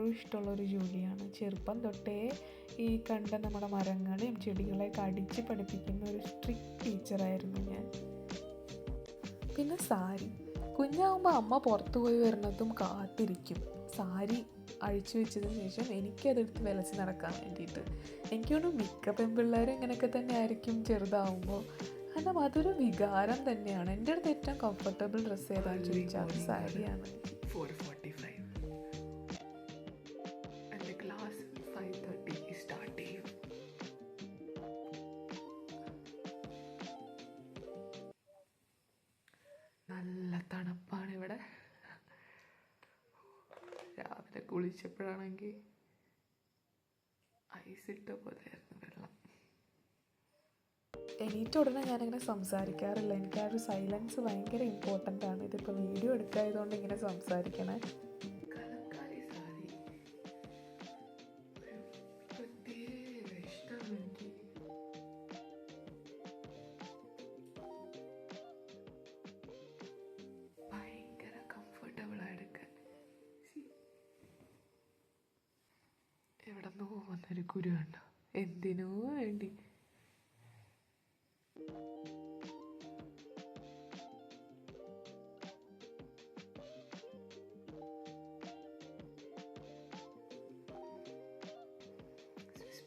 എപ്പോഴും ഇഷ്ടമുള്ളൊരു ജോലിയാണ്. ചെറുപ്പം തൊട്ടേ ഈ കണ്ട നമ്മുടെ മരങ്ങളെയും ചെടികളെയൊക്കെ അടിച്ച് പഠിപ്പിക്കുന്ന ഒരു സ്ട്രിക്റ്റ് ടീച്ചറായിരുന്നു ഞാൻ. പിന്നെ സാരി, കുഞ്ഞാവുമ്പോൾ അമ്മ പുറത്തു പോയി വരുന്നതും കാത്തിരിക്കും സാരി അഴിച്ചു വെച്ചതിന് ശേഷം എനിക്കതെടുത്ത് വിലച്ച് നടക്കാൻ വേണ്ടിയിട്ട്. എനിക്കൊന്നും മിക്ക പെൺപിള്ളേരും ഇങ്ങനെയൊക്കെ തന്നെ ആയിരിക്കും ചെറുതാവുമ്പോൾ. കാരണം അതൊരു വികാരം തന്നെയാണ്. എൻ്റെ അടുത്ത് ഏറ്റവും കംഫർട്ടബിൾ ഡ്രസ്സ് ഏതാണെന്ന് ചോദിച്ചാൽ അത് സാരിയാണ്. 4:45 എൻ്റെ ക്ലാസ് 5:30 സ്റ്റാർട്ട് ചെയ്യും. നല്ല തണുപ്പാണ് ഇവിടെ. രാവിലെ കുളിച്ചപ്പോഴാണെങ്കിൽ ഐസിട്ട പോലെയായിരുന്നു വെള്ളം. എണീറ്റ ഉടനെ ഞാനിങ്ങനെ സംസാരിക്കാറില്ല. എനിക്ക് ആ ഒരു സൈലൻസ് ഭയങ്കര ഇമ്പോർട്ടൻ്റ് ആണ്. ഇതിപ്പോൾ വീഡിയോ എടുക്കായതുകൊണ്ട് ഇങ്ങനെ സംസാരിക്കണേ. കലക്കാരി സാരി ഒരു പ്രത്യേക ഇഷ്ടമാണ് എനിക്ക്. ഭയങ്കര കംഫർട്ടബിൾ ആയെടുക്കാൻ. എവിടെ നിന്നോ വന്നൊരു കുരു കണ്ടോ, എന്തിനോ വേണ്ടി.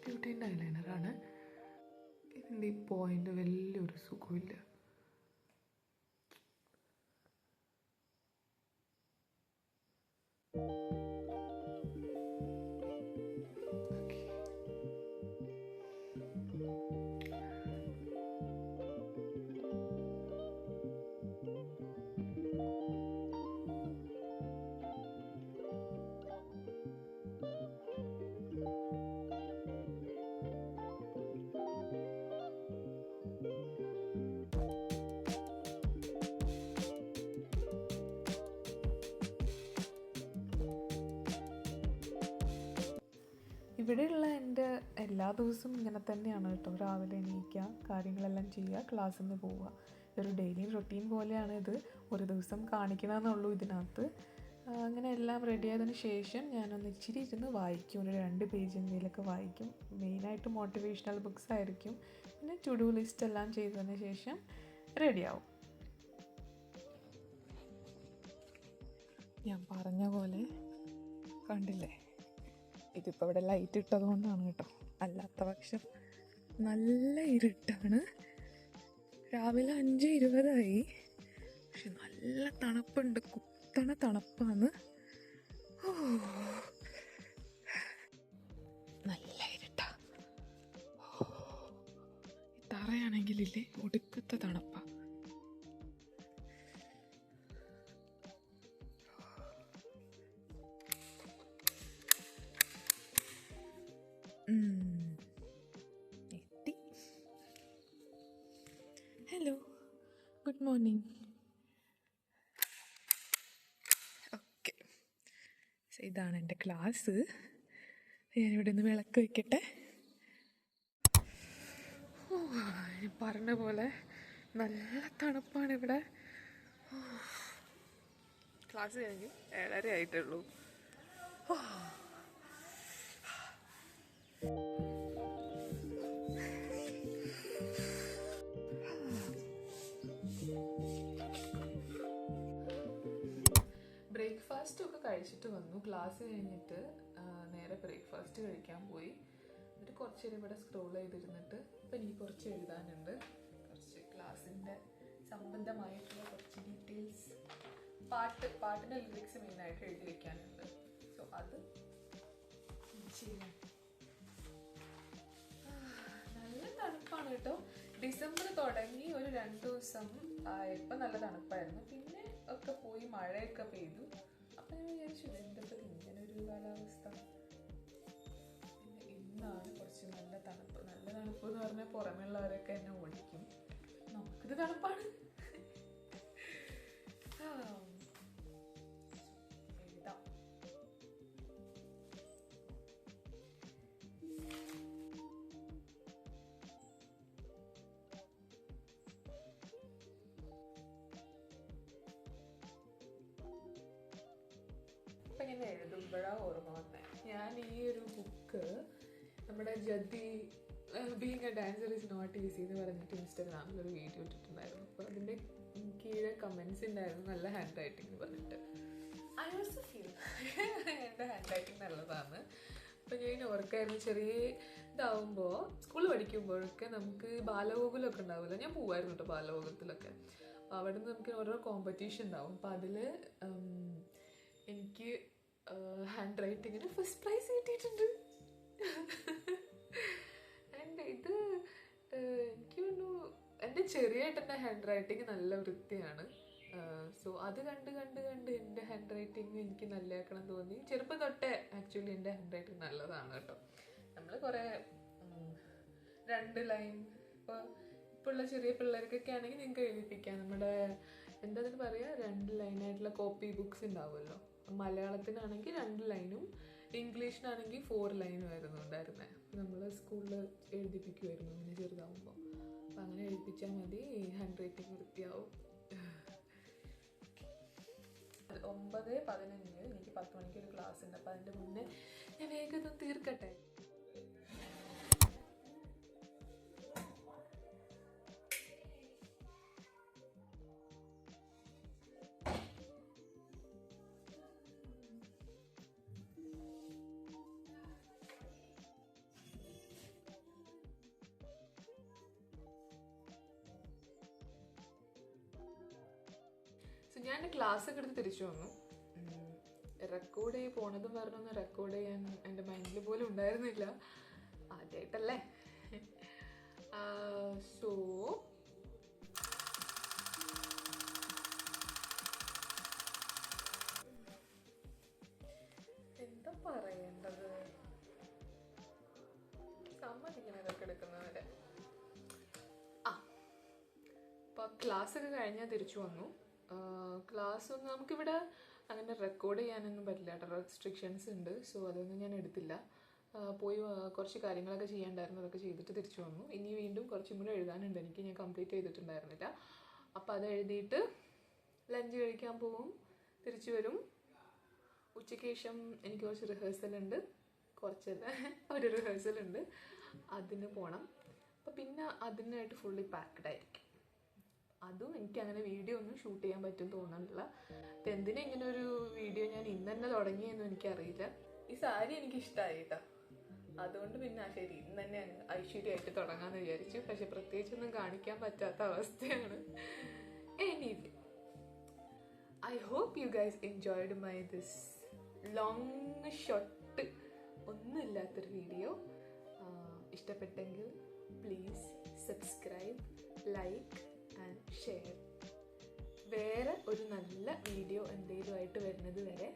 ബ്യൂട്ടീൻ്റെ ഐലൈനറാണ്. ഇതിൻ്റെ ഈ പോയിൻ്റ് വലിയൊരു സുഖമില്ല. ഇവിടെയുള്ള എൻ്റെ എല്ലാ ദിവസവും ഇങ്ങനെ തന്നെയാണ് കേട്ടോ. രാവിലെ എണീക്കുക, കാര്യങ്ങളെല്ലാം ചെയ്യുക, ക്ലാസ്സിൽ നിന്ന് പോവുക. ഒരു ഡെയിലി റൊട്ടീൻ പോലെയാണ് ഇത്. ഒരു ദിവസം കാണിക്കണമെന്നുള്ളൂ ഇതിനകത്ത്. അങ്ങനെ എല്ലാം റെഡി ആയതിനു ശേഷം ഞാനൊന്ന് ഇച്ചിരി ഇരുന്ന് വായിക്കും. ഒരു 2 പേജ് എന്തെങ്കിലുമൊക്കെ വായിക്കും. മെയിനായിട്ട് മോട്ടിവേഷണൽ ബുക്സ് ആയിരിക്കും. പിന്നെ ടു ഡു ലിസ്റ്റ് എല്ലാം ചെയ്തതിന് ശേഷം റെഡിയാവും. ഞാൻ പറഞ്ഞ പോലെ കണ്ടില്ലേ, ഇതിപ്പോൾ ഇവിടെ ലൈറ്റ് ഇട്ടത് കൊണ്ടാണ് കേട്ടോ. അല്ലാത്ത പക്ഷം നല്ല ഇരുട്ടാണ്. രാവിലെ 5:20 പക്ഷെ നല്ല തണുപ്പുണ്ട്. കുത്തണ തണുപ്പാണ്. നല്ല ഇരുട്ടാ. തറയാണെങ്കിലില്ലേ ഒടുക്കത്തെ തണുപ്പാ. എത്തി. Hello, good morning. ഓക്കെ, ഇതാണ് എൻ്റെ ക്ലാസ്. ഞാനിവിടെ നിന്ന് വിളക്ക് വയ്ക്കട്ടെ. ഞാൻ പറഞ്ഞ പോലെ നല്ല തണുപ്പാണ് ഇവിടെ. ക്ലാസ് കഴിഞ്ഞ് 7:30 ആയിട്ടുള്ളൂ. ബ്രേക്ക്ഫാസ്റ്റ് ഒക്കെ കഴിച്ചിട്ട് വന്നു. ക്ലാസ് കഴിഞ്ഞിട്ട് നേരെ ബ്രേക്ക്ഫാസ്റ്റ് കഴിക്കാൻ പോയി. എന്നിട്ട് കുറച്ച് നേരം ഇവിടെ സ്ക്രോൾ ചെയ്തിരുന്നിട്ട് ഇപ്പം എനിക്ക് കുറച്ച് എഴുതാനുണ്ട്. കുറച്ച് ക്ലാസ്സിൻ്റെ സംബന്ധമായിട്ടുള്ള കുറച്ച് ഡീറ്റെയിൽസ്, പാട്ടിൻ്റെ ലിറിക്സ് മെയിനായിട്ട് എഴുതി വയ്ക്കാനുണ്ട്. സോ അത് ചെയ്യാം. നല്ല തണുപ്പാണ് കേട്ടോ. ഡിസംബർ തുടങ്ങി ഒരു 2 ദിവസം ഇപ്പം നല്ല തണുപ്പായിരുന്നു. പിന്നെ ഒക്കെ പോയി മഴയൊക്കെ പെയ്തു. അപ്പം ഞാൻ വിചാരിച്ചു ഇതെന്തപ്പോൾ ഇങ്ങനെ ഒരു കാലാവസ്ഥ. പിന്നെ ഇന്നാണ് കുറച്ച് നല്ല തണുപ്പ്. നല്ല തണുപ്പ് എന്ന് പറഞ്ഞാൽ പുറമെയുള്ളവരൊക്കെ എന്നെ ഓടിക്കും. നമുക്കിത് തണുപ്പാണ്. എഴുതാം. ഇപ്പം ഇങ്ങനെ എഴുതുമ്പോഴാണ് ഓർമ്മ വന്നത്. ഞാൻ ഈ ഒരു ബുക്ക് നമ്മുടെ ജതി being a dancer is not easy എന്ന് പറഞ്ഞിട്ട് ഇൻസ്റ്റാഗ്രാമിൽ ഒരു വീഡിയോ ഇട്ടിട്ടുണ്ടായിരുന്നു. അപ്പോൾ അതിൻ്റെ കീഴെ കമൻസ് ഉണ്ടായിരുന്നു നല്ല ഹാൻഡ് റൈറ്റിംഗ് എന്ന് പറഞ്ഞിട്ട്. ഐ ഓൾസോ ഫീൽ എൻ്റെ ഹാൻഡ് റൈറ്റിംഗ് നല്ലതാണ്. അപ്പോൾ ഞാൻ ഓർക്കായിരുന്നു ചെറിയ ഇതാവുമ്പോൾ സ്കൂളിൽ പഠിക്കുമ്പോഴൊക്കെ നമുക്ക് ബാലഗോകുലമൊക്കെ ഉണ്ടാവില്ല. ഞാൻ പോവായിരുന്നു കേട്ടോ ബാലഗോകുലത്തിലൊക്കെ. അപ്പോൾ അവിടെ നിന്ന് നമുക്ക് ഓരോ കോമ്പറ്റീഷൻ ഉണ്ടാവും. അപ്പോൾ അതിൽ എനിക്ക് ഹാൻഡ് റൈറ്റിങ്ങിന് ഫസ്റ്റ് പ്രൈസ് കിട്ടിയിട്ടുണ്ട്. ആൻഡ് ഇത് എനിക്ക് തോന്നുന്നു എൻ്റെ ചെറിയേട്ടൻ്റെ ഹാൻഡ് റൈറ്റിംഗ് നല്ല വൃത്തിയാണ്. സോ അത് കണ്ട് എൻ്റെ ഹാൻഡ് റൈറ്റിംഗ് എനിക്ക് നല്ലതാക്കണം തോന്നി. ചെറുപ്പം തൊട്ടേ ആക്ച്വലി എൻ്റെ ഹാൻഡ് റൈറ്റിംഗ് നല്ലതാണ് കേട്ടോ. നമ്മൾ കുറേ 2 ലൈൻ ഇപ്പോൾ ഉള്ള ചെറിയ പിള്ളേർക്കൊക്കെ ആണെങ്കിൽ നിങ്ങൾക്ക് എഴുതിപ്പിക്കാം. നമ്മുടെ എന്താ പറയുക 2 ലൈനായിട്ടുള്ള കോപ്പി ബുക്സ് ഉണ്ടാവുമല്ലോ. മലയാളത്തിനാണെങ്കിൽ 2 ലൈനും ഇംഗ്ലീഷിനാണെങ്കിൽ 4 ലൈനും ആയിരുന്നു ഉണ്ടായിരുന്നത്. നമ്മൾ സ്കൂളിൽ എഴുതിപ്പിക്കുമായിരുന്നു ഇങ്ങനെ ചെറുതാവുമ്പോൾ. അപ്പം അങ്ങനെ എഴുതിപ്പിച്ചാൽ മതി, ഹാൻഡ് റൈറ്റിംഗ് വൃത്തിയാവും. 9:15 എനിക്ക് 10 മണിക്ക് ഒരു ക്ലാസ് ഉണ്ട്. അപ്പം അതിൻ്റെ മുന്നേ ഞാൻ വേഗം തീർക്കട്ടെ. ഞാൻ എൻ്റെ ക്ലാസ്സൊക്കെ എടുത്ത് തിരിച്ചു വന്നു. റെക്കോർഡ് ചെയ്ത് പോണതും പറഞ്ഞൊന്നും റെക്കോർഡ് ചെയ്യാൻ എൻ്റെ മൈൻഡിൽ പോലും ഉണ്ടായിരുന്നില്ല. ആദ്യമായിട്ടല്ലേ. സോ എന്താ പറയേണ്ടത്, സമ്മതിക്കണം ഇതൊക്കെ എടുക്കുന്നവരെ. അപ്പോൾ ക്ലാസ്സൊക്കെ കഴിഞ്ഞാൽ തിരിച്ചു വന്നു. ക്ലാസ് ഒന്നും നമുക്കിവിടെ അങ്ങനെ റെക്കോർഡ് ചെയ്യാനൊന്നും പറ്റില്ല കേട്ടോ, റെസ്ട്രിക്ഷൻസ് ഉണ്ട്. സോ അതൊന്നും ഞാൻ എടുത്തില്ല. പോയി കുറച്ച് കാര്യങ്ങളൊക്കെ ചെയ്യാണ്ടായിരുന്നു, അതൊക്കെ ചെയ്തിട്ട് തിരിച്ചു വന്നു. ഇനി വീണ്ടും കുറച്ചും കൂടെ എഴുതാനുണ്ട് എനിക്ക്, ഞാൻ കംപ്ലീറ്റ് ചെയ്തിട്ടുണ്ടായിരുന്നില്ല. അപ്പോൾ അത് എഴുതിയിട്ട് ലഞ്ച് കഴിക്കാൻ പോവും, തിരിച്ചു വരും. ഉച്ചയ്ക്ക് ശേഷം എനിക്ക് കുറച്ച് റിഹേഴ്സലുണ്ട്, കുറച്ചല്ല ഒരു റിഹേഴ്സലുണ്ട്, അതിന് പോകണം. അപ്പോൾ പിന്നെ അതിനായിട്ട് ഫുള്ളി പാക്ക്ഡ് ആയിരിക്കും. അതും എനിക്ക് അങ്ങനെ വീഡിയോ ഒന്നും ഷൂട്ട് ചെയ്യാൻ പറ്റും തോന്നുന്നില്ല. അപ്പം എന്തിനാ ഇങ്ങനെ ഒരു വീഡിയോ ഞാൻ ഇന്ന് തന്നെ തുടങ്ങിയെന്നും എനിക്കറിയില്ല. ഈ സാരി എനിക്കിഷ്ടമായി കേട്ടോ, അതുകൊണ്ട് പിന്നെ ശരി ഇന്ന് തന്നെ ഐശ്വര്യമായിട്ട് തുടങ്ങാമെന്ന് വിചാരിച്ചു. പക്ഷെ പ്രത്യേകിച്ചൊന്നും കാണിക്കാൻ പറ്റാത്ത അവസ്ഥയാണ്. Anyway, I hope you guys enjoyed my this long short ഒന്നുമില്ലാത്തൊരു വീഡിയോ. ഇഷ്ടപ്പെട്ടെങ്കിൽ please subscribe, like and share. വേറെ ഒരു നല്ല വീഡിയോ എന്തെങ്കിലും ആയിട്ട് വരുന്നത് വരെ